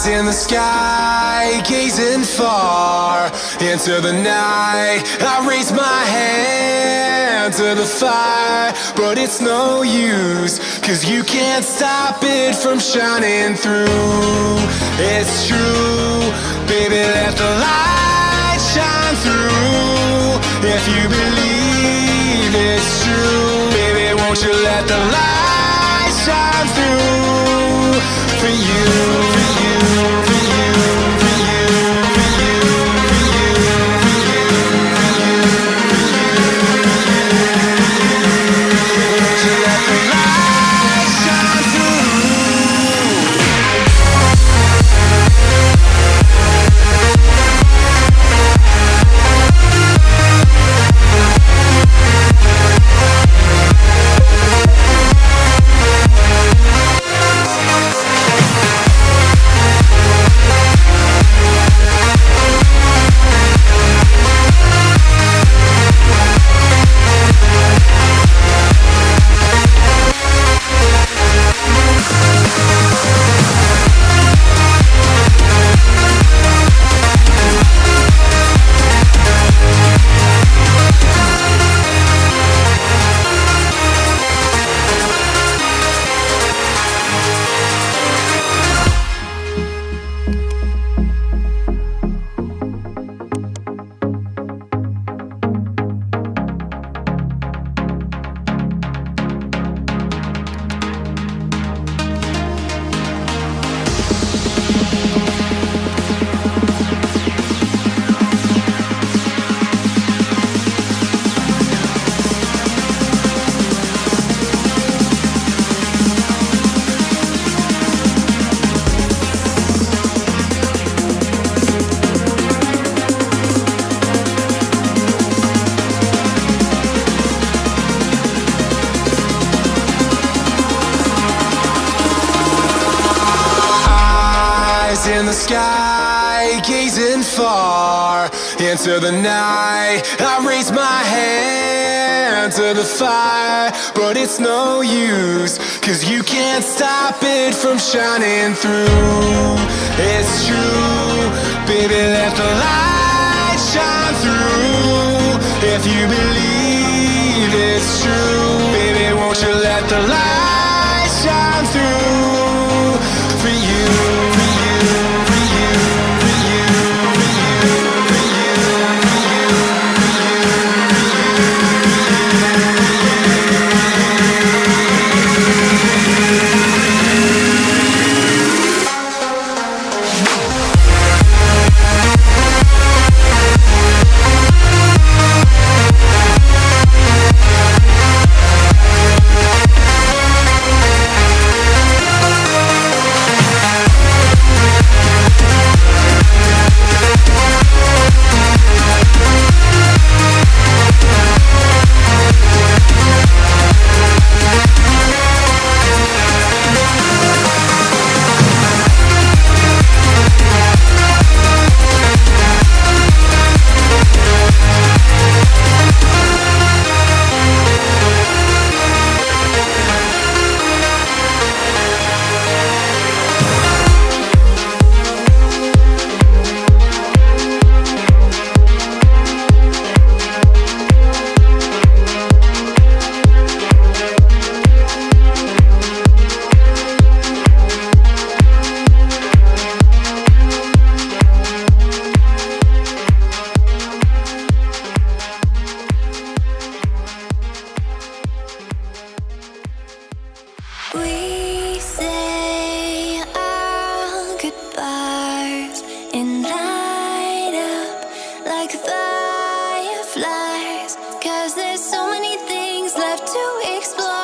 in the sky, gazing far into the night. I raise my hand to the fire, but it's no use, 'cause you can't stop it from shining through. It's true, baby, let the light shine through. If you believe it's true, baby, won't you let the light shine through for you, for you, for you, for you, for you, for you, for you, for you, won't you let the light shine through? In the sky, gazing far into the night. I raise my hand to the fire, but it's no use, 'cause you can't stop it from shining through. It's true, baby, let the light shine through. If you believe it's true, baby, won't you let the light shine through for you, for you, for you, for you, for you, for you, for you, for like fireflies, 'cause there's so many things left to explore.